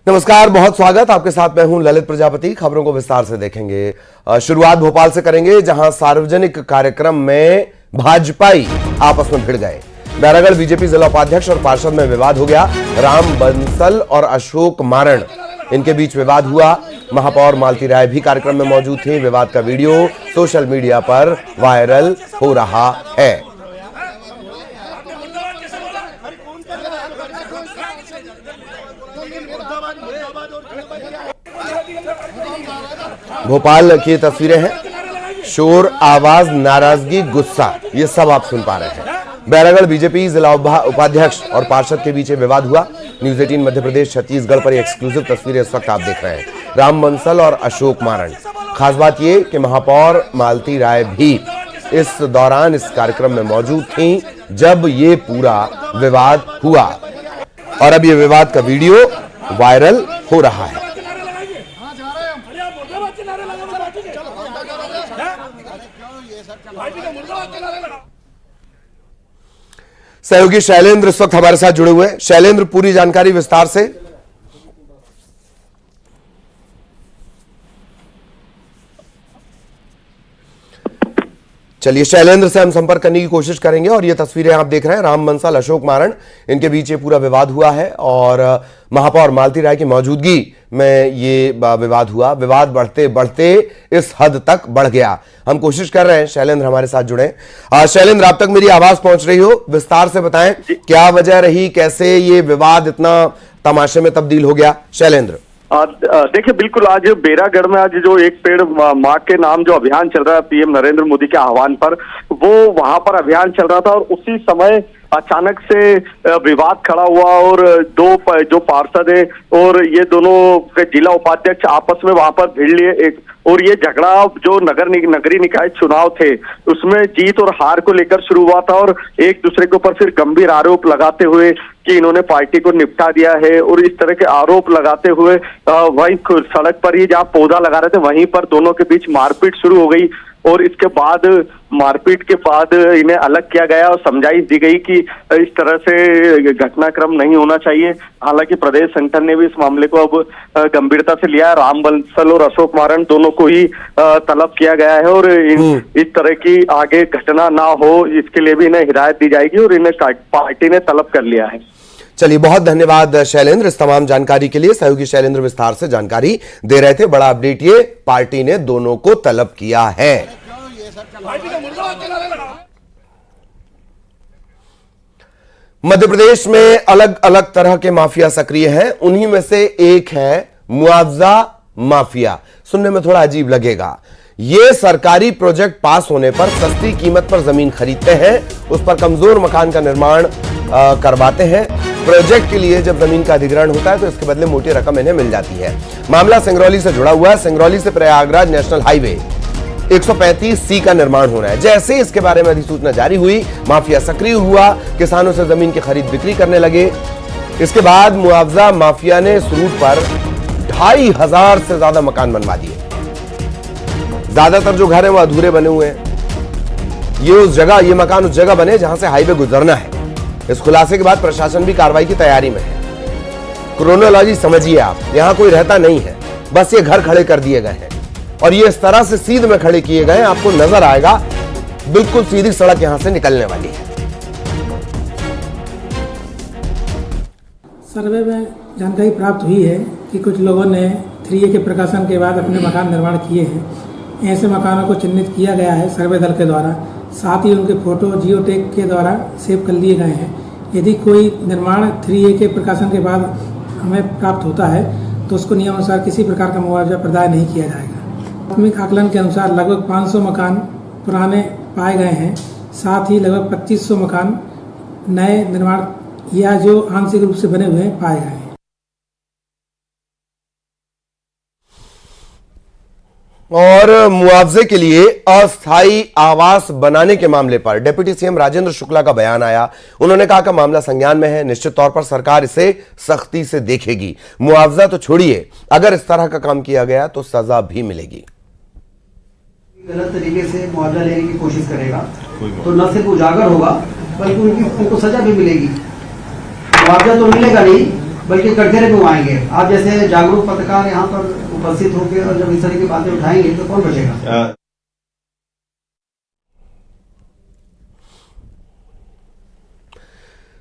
नमस्कार, बहुत स्वागत। आपके साथ मैं हूं ललित प्रजापति। खबरों को विस्तार से देखेंगे। शुरुआत भोपाल से करेंगे, जहां सार्वजनिक कार्यक्रम में भाजपाई आपस में भिड़ गए। बैरागढ़ बीजेपी जिला उपाध्यक्ष और पार्षद में विवाद हो गया। राम बंसल और अशोक मारण, इनके बीच विवाद हुआ। महापौर मालती राय भी कार्यक्रम में मौजूद थी। विवाद का वीडियो सोशल मीडिया पर वायरल हो रहा है। भोपाल की तस्वीरें हैं। शोर, आवाज, नाराजगी, गुस्सा, ये सब आप सुन पा रहे हैं। बैरागढ़ बीजेपी जिला उपाध्यक्ष और पार्षद के बीच विवाद हुआ। न्यूज 18 मध्य प्रदेश छत्तीसगढ़ पर एक्सक्लूसिव तस्वीरें इस वक्त आप देख रहे हैं। राम बंसल और अशोक मारण। खास बात यह कि महापौर मालती राय भी इस दौरान इस कार्यक्रम में मौजूद थी जब ये पूरा विवाद हुआ, और अब ये विवाद का वीडियो वायरल हो रहा है। सहयोगी शैलेंद्र इस वक्त हमारे साथ जुड़े हुए हैं। शैलेंद्र, पूरी जानकारी विस्तार से। चलिए, शैलेंद्र से हम संपर्क करने की कोशिश करेंगे। और ये तस्वीरें आप देख रहे हैं, राम बंसल, अशोक मारण, इनके बीच ये पूरा विवाद हुआ है और महापौर मालती राय की मौजूदगी में ये विवाद हुआ। विवाद बढ़ते बढ़ते इस हद तक बढ़ गया। हम कोशिश कर रहे हैं शैलेंद्र हमारे साथ जुड़े। शैलेंद्र, आप तक मेरी आवाज पहुंच रही हो? विस्तार से बताएं क्या वजह रही, कैसे ये विवाद इतना तमाशे में तब्दील हो गया। शैलेंद्र, देखिए, बिल्कुल आज बेरागढ़ में आज जो एक पेड़ मां के नाम जो अभियान चल रहा है पीएम नरेंद्र मोदी के आह्वान पर, वो वहां पर अभियान चल रहा था और उसी समय अचानक से विवाद खड़ा हुआ और दो जो पार्षद है और ये दोनों जिला उपाध्यक्ष आपस में वहां पर भिड़ लिए। और ये झगड़ा जो नगरीय निकाय चुनाव थे उसमें जीत और हार को लेकर शुरू हुआ था और एक दूसरे के ऊपर फिर गंभीर आरोप लगाते हुए कि इन्होंने पार्टी को निपटा दिया है और इस तरह के आरोप लगाते हुए वहीं सड़क पर ही जहाँ पौधा लगा रहे थे वहीं पर दोनों के बीच मारपीट शुरू हो गई। और इसके बाद मारपीट के बाद इन्हें अलग किया गया और समझाइश दी गई कि इस तरह से घटनाक्रम नहीं होना चाहिए। हालांकि प्रदेश संगठन ने भी इस मामले को अब गंभीरता से लिया। राम बंसल और अशोक मारण दोनों को ही तलब किया गया है और इस तरह की आगे घटना ना हो इसके लिए भी इन्हें हिदायत दी जाएगी और इन्हें पार्टी ने तलब कर लिया है। चलिए, बहुत धन्यवाद शैलेंद्र इस तमाम जानकारी के लिए। सहयोगी शैलेंद्र विस्तार से जानकारी दे रहे थे। बड़ा अपडेट ये, पार्टी ने दोनों को तलब किया है। मध्य प्रदेश में अलग अलग तरह के माफिया सक्रिय हैं। उन्हीं में से एक है मुआवजा माफिया। सुनने में थोड़ा अजीब लगेगा। ये सरकारी प्रोजेक्ट पास होने पर सस्ती कीमत पर जमीन खरीदते हैं, उस पर कमजोर मकान का निर्माण करवाते हैं। प्रोजेक्ट के लिए जब जमीन का अधिग्रहण होता है तो इसके बदले मोटी रकम इन्हें मिल जाती है। मामला सिंगरौली से जुड़ा हुआ है। सिंगरौली से प्रयागराज नेशनल हाईवे 135C का निर्माण हो रहा है। जैसे ही इसके बारे में अधिसूचना जारी हुई, माफिया सक्रिय हुआ, किसानों से जमीन की खरीद बिक्री करने लगे। इसके बाद मुआवजा माफिया ने इस रूट पर 2500 से ज्यादा मकान बनवा दिए। ज्यादातर जो घर हैं वो अधूरे बने हुए हैं। ये मकान उस जगह बने जहां से हाईवे गुजरना है। इस खुलासे के बाद प्रशासन भी कार्रवाई की तैयारी में है। क्रोनोलॉजी समझिए आप, यहां कोई रहता नहीं है, बस ये घर खड़े कर दिए गए हैं और ये इस तरह से सीध में खड़े किए गए हैं, आपको नजर आएगा बिल्कुल सीधी सड़क यहां से निकलने वाली है। सर्वे में जानकारी प्राप्त हुई है कि कुछ लोगों ने 3A के प्रकाशन के बाद अपने मकान निर्माण किए हैं। ऐसे मकानों को चिन्हित किया गया है सर्वे दल के द्वारा। साथ ही उनके फोटो जियोटैग के द्वारा सेव कर लिए गए हैं। यदि कोई निर्माण 3A के प्रकाशन के बाद हमें प्राप्त होता है तो उसको नियमानुसार किसी प्रकार का मुआवजा प्रदान नहीं किया जाएगा। प्राथमिक आकलन के अनुसार लगभग 500 मकान पुराने पाए गए हैं। साथ ही लगभग 2500 मकान नए निर्माण या जो आंशिक रूप से बने हुए पाए गए हैं। और मुआवजे के लिए अस्थायी आवास बनाने के मामले पर डिप्टी सीएम राजेंद्र शुक्ला का बयान आया। उन्होंने कहा कि मामला संज्ञान में है, निश्चित तौर पर सरकार इसे सख्ती से देखेगी। मुआवजा तो छोड़िए, अगर इस तरह का काम किया गया तो सजा भी मिलेगी। गलत तरीके से मुआवजा लेने की कोशिश करेगा तो न सिर्फ उजागर होगा बल्कि उनको सजा भी मिलेगी। मुआवजा तो मिलेगा नहीं, बल्कि कटघरे पे आएंगे। आप जैसे जागरूक पत्रकार यहाँ पर उपस्थित होंगे और जब इस तरह की बातें उठाएंगे तो कौन बचेगा?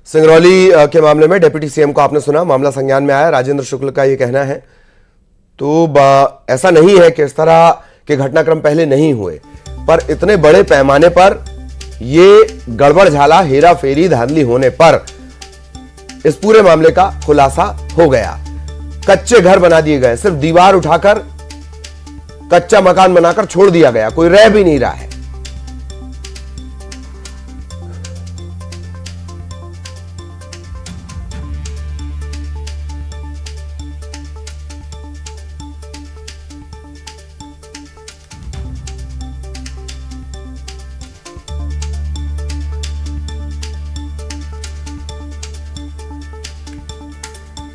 सिंगरौली के मामले में डिप्टी सीएम को आपने सुना, मामला संज्ञान में आया। राजेंद्र शुक्ल का यह कहना है तो ऐसा नहीं है कि इस तरह के घटनाक्रम पहले नहीं हुए, पर इतने बड़े पैमाने पर ये गड़बड़ झाला, हेरा फेरी, धांधली होने पर इस पूरे मामले का खुलासा हो गया। कच्चे घर बना दिए गए, सिर्फ दीवार उठाकर कच्चा मकान बनाकर छोड़ दिया गया, कोई रह भी नहीं रहा है।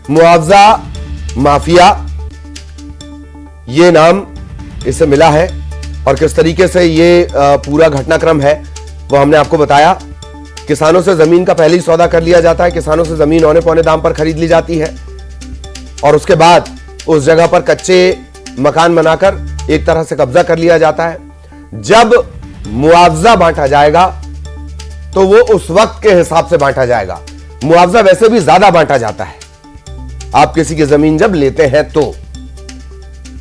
मुआवजा माफिया, ये नाम इसे मिला है और किस तरीके से ये पूरा घटनाक्रम है वो हमने आपको बताया। किसानों से जमीन का पहले ही सौदा कर लिया जाता है, किसानों से जमीन औने पौने दाम पर खरीद ली जाती है और उसके बाद उस जगह पर कच्चे मकान बनाकर एक तरह से कब्जा कर लिया जाता है। जब मुआवजा बांटा जाएगा तो वो उस वक्त के हिसाब से बांटा जाएगा। मुआवजा वैसे भी ज्यादा बांटा जाता है आप किसी की जमीन जब लेते हैं तो,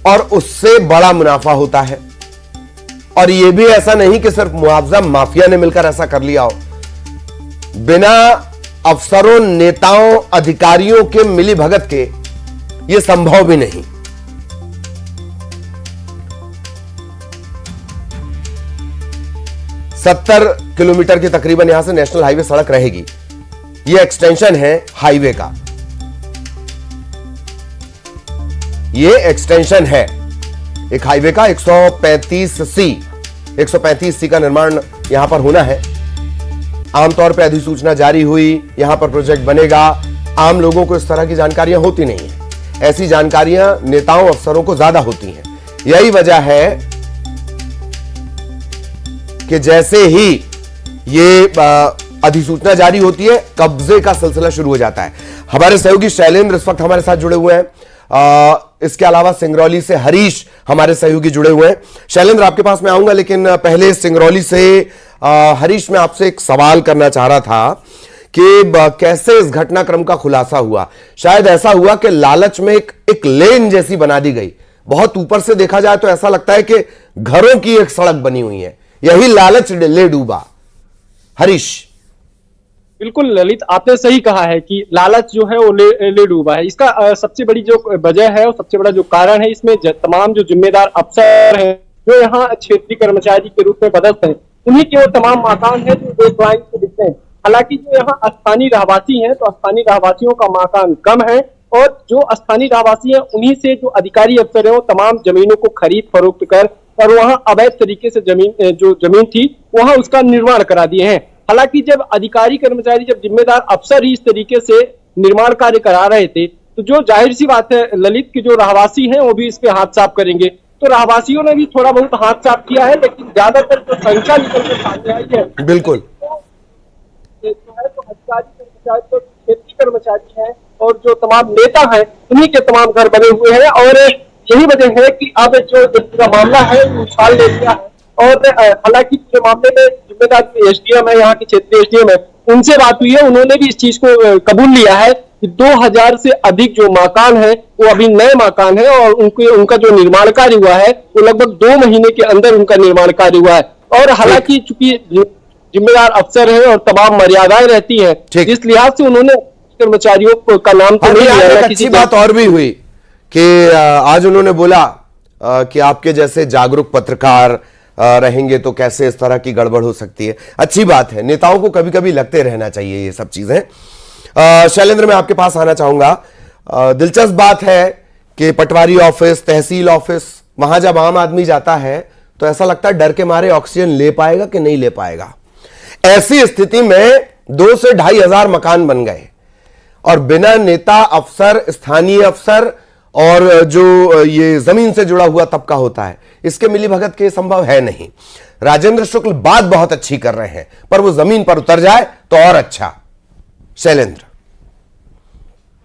और उससे बड़ा मुनाफा होता है। और यह भी ऐसा नहीं कि सिर्फ मुआवजा माफिया ने मिलकर ऐसा कर लिया हो, बिना अफसरों, नेताओं, अधिकारियों के मिली भगत के यह संभव भी नहीं। सत्तर किलोमीटर की तकरीबन यहां से नेशनल हाईवे सड़क रहेगी। यह एक्सटेंशन है हाईवे का, ये एक्सटेंशन है एक हाईवे का। 135C का निर्माण यहां पर होना है। आमतौर पर अधिसूचना जारी हुई, यहां पर प्रोजेक्ट बनेगा। आम लोगों को इस तरह की जानकारियां होती नहीं है, ऐसी जानकारियां नेताओं, अफसरों को ज्यादा होती हैं। यही वजह है कि जैसे ही ये अधिसूचना जारी होती है, कब्जे का सिलसिला शुरू हो जाता है। हमारे सहयोगी शैलेंद्र इस वक्त हमारे साथ जुड़े हुए हैं। इसके अलावा सिंगरौली से हरीश हमारे सहयोगी जुड़े हुए हैं। शैलेंद्र, आपके पास मैं आऊंगा, लेकिन पहले सिंगरौली से हरीश, मैं आपसे एक सवाल करना चाह रहा था कि कैसे इस घटनाक्रम का खुलासा हुआ। शायद ऐसा हुआ कि लालच में एक लेन जैसी बना दी गई। बहुत ऊपर से देखा जाए तो ऐसा लगता है कि घरों की एक सड़क बनी हुई है, यही लालच ले डूबा। हरीश। बिल्कुल ललित, आपने सही कहा है कि लालच जो है वो ले डूबा है। इसका सबसे बड़ी जो वजह है और सबसे बड़ा जो कारण है, इसमें तमाम जो जिम्मेदार अफसर हैं जो यहाँ क्षेत्रीय कर्मचारी के रूप में बदलते हैं, उन्हीं के वो तमाम मकान है जो एक लाइन से दिखते हैं। हालांकि जो यहाँ स्थानीय रहवासी हैं तो स्थानीय रहवासियों का मकान कम है और जो स्थानीय रहवासी हैं उन्हीं से जो अधिकारी अफसर है वो तमाम जमीनों को खरीद फरोख्त कर और वहाँ अवैध तरीके से जमीन थी वहाँ उसका निर्माण करा दिए हैं। हालांकि जब अधिकारी कर्मचारी, जब जिम्मेदार अफसर ही इस तरीके से निर्माण कार्य करा रहे थे तो जो जाहिर सी बात है ललित की जो रहवासी हैं वो भी इस पे हाथ साफ करेंगे। तो रहवासियों ने भी थोड़ा बहुत हाथ साफ किया है, लेकिन ज्यादातर जो संख्या निकल के सामने आई है बिल्कुल जो है तो अधिकारी कर्मचारी, जो क्षेत्रीय कर्मचारी हैं और जो तमाम नेता हैं उन्हीं के तमाम घर बने हुए हैं। और यही वजह है कि अब जो पूरा मामला है उछाल ले लिया है। और हालांकि पूरे मामले में जिम्मेदार एसडीएम है, यहाँ की क्षेत्रीय एसडीएम है, उनसे बात हुई है, उन्होंने भी इस चीज को कबूल लिया है कि 2000 से अधिक जो मकान है वो अभी नए मकान है और उनका जो निर्माण कार्य हुआ है वो लगभग 2 महीने के अंदर उनका निर्माण कार्य हुआ है। और हालांकि चूंकि जिम्मेदार अफसर है और तमाम मर्यादाएं रहती है, इस लिहाज से उन्होंने कर्मचारियों का नाम तो नहीं लिया। अच्छी बात और भी हुई कि आज उन्होंने बोला कि आपके जैसे जागरूक पत्रकार रहेंगे तो कैसे इस तरह की गड़बड़ हो सकती है। अच्छी बात है, नेताओं को कभी कभी लगते रहना चाहिए ये सब चीजें। शैलेंद्र, मैं आपके पास आना चाहूंगा। दिलचस्प बात है कि पटवारी ऑफिस, तहसील ऑफिस, वहां जब आम आदमी जाता है तो ऐसा लगता है डर के मारे ऑक्सीजन ले पाएगा कि नहीं ले पाएगा। ऐसी स्थिति में 2 से 2,500 मकान बन गए और बिना नेता, अफसर, स्थानीय अफसर और जो ये जमीन से जुड़ा हुआ तबका होता है, इसके मिलीभगत के संभव है नहीं। राजेंद्र शुक्ल बात बहुत अच्छी कर रहे हैं, पर वो जमीन पर उतर जाए तो और अच्छा। शैलेंद्र।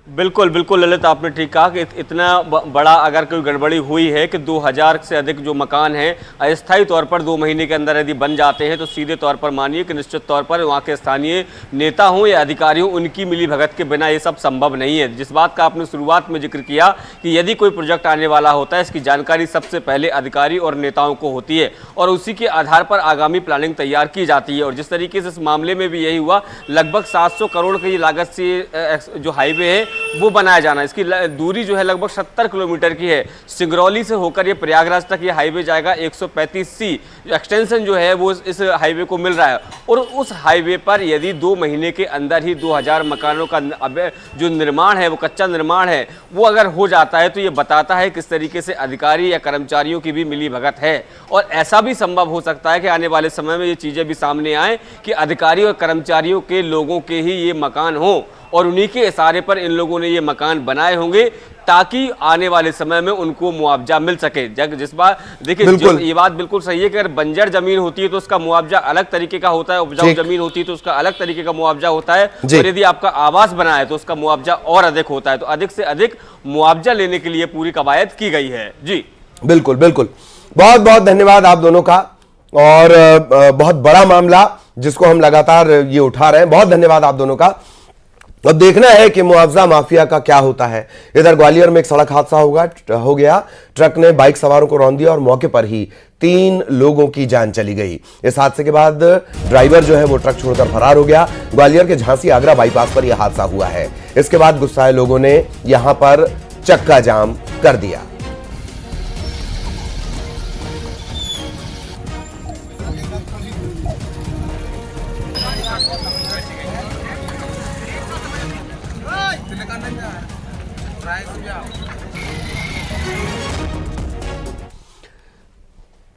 बिल्कुल बिल्कुल ललित, आपने ठीक कहा कि इतना बड़ा अगर कोई गड़बड़ी हुई है कि 2000 से अधिक जो मकान हैं अस्थायी तौर पर 2 महीने के अंदर यदि बन जाते हैं, तो सीधे तौर पर मानिए कि निश्चित तौर पर वहाँ के स्थानीय नेता हों या अधिकारी हों, उनकी मिली भगत के बिना ये सब संभव नहीं है। जिस बात का आपने शुरुआत में जिक्र किया कि यदि कोई प्रोजेक्ट आने वाला होता है, इसकी जानकारी सबसे पहले अधिकारी और नेताओं को होती है और उसी के आधार पर आगामी प्लानिंग तैयार की जाती है। और जिस तरीके से इस मामले में भी यही हुआ, लगभग 700 करोड़ की लागत से जो हाईवे है वो बनाया जाना, इसकी दूरी जो है लगभग 70 किलोमीटर की है। सिंगरौली से होकर ये प्रयागराज तक ये हाईवे जाएगा। 135C एक्सटेंशन जो है वो इस हाईवे को मिल रहा है और उस हाईवे पर यदि 2 महीने के अंदर ही 2000 मकानों का जो निर्माण है, वो कच्चा निर्माण है, वो अगर हो जाता है तो ये बताता है किस तरीके से अधिकारी या कर्मचारियों की भी मिली भगत है। और ऐसा भी संभव हो सकता है कि आने वाले समय में ये चीज़ें भी सामने आए कि अधिकारी और कर्मचारियों के लोगों के ही ये मकान हो और उन्हीं के इशारे पर इन लोगों ने ये मकान बनाए होंगे ताकि आने वाले समय में उनको मुआवजा मिल सके। जिस बार देखिए, ये बात बिल्कुल सही है कि अगर बंजर जमीन होती है तो उसका मुआवजा अलग तरीके का होता है, उपजाऊ जमीन होती है तो उसका अलग तरीके का मुआवजा होता है, और यदि आपका आवास बना है तो उसका मुआवजा और अधिक होता है। तो अधिक से अधिक मुआवजा लेने के लिए पूरी कवायद की गई है। जी बिल्कुल बिल्कुल, बहुत बहुत धन्यवाद आप दोनों का। और बहुत बड़ा मामला जिसको हम लगातार ये उठा रहे हैं, बहुत धन्यवाद आप दोनों का। अब देखना है कि मुआवजा माफिया का क्या होता है। इधर ग्वालियर में एक सड़क हादसा हो गया। ट्रक ने बाइक सवारों को रौंद दिया और मौके पर ही 3 लोगों की जान चली गई। इस हादसे के बाद ड्राइवर जो है वो ट्रक छोड़कर फरार हो गया। ग्वालियर के झांसी आगरा बाईपास पर यह हादसा हुआ है। इसके बाद गुस्साए लोगों ने यहां पर चक्का जाम कर दिया।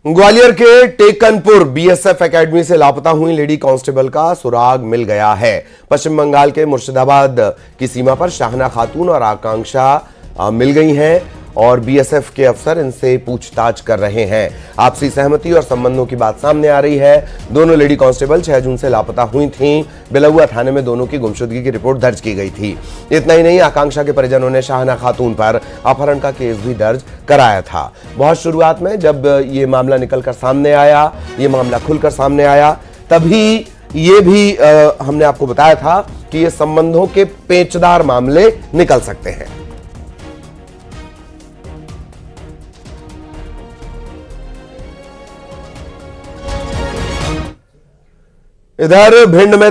ग्वालियर के टेकनपुर बीएसएफ एकेडमी से लापता हुई लेडी कांस्टेबल का सुराग मिल गया है। पश्चिम बंगाल के मुर्शिदाबाद की सीमा पर शाहना खातून और आकांक्षा मिल गई हैं और बीएसएफ के अफसर इनसे पूछताछ कर रहे हैं। आपसी सहमति और संबंधों की बात सामने आ रही है। दोनों लेडी कांस्टेबल 6 जून से लापता हुई थीं। बिलौआ थाने में दोनों की गुमशुदगी की रिपोर्ट दर्ज की गई थी। इतना ही नहीं, आकांक्षा के परिजनों ने शाहना खातून पर अपहरण का केस भी दर्ज कराया था। बहुत शुरुआत में जब ये मामला निकलकर सामने आया, ये मामला खुलकर सामने आया, तभी ये भी हमने आपको बताया था कि ये संबंधों के पेचदार मामले निकल सकते हैं। इधर भिंड में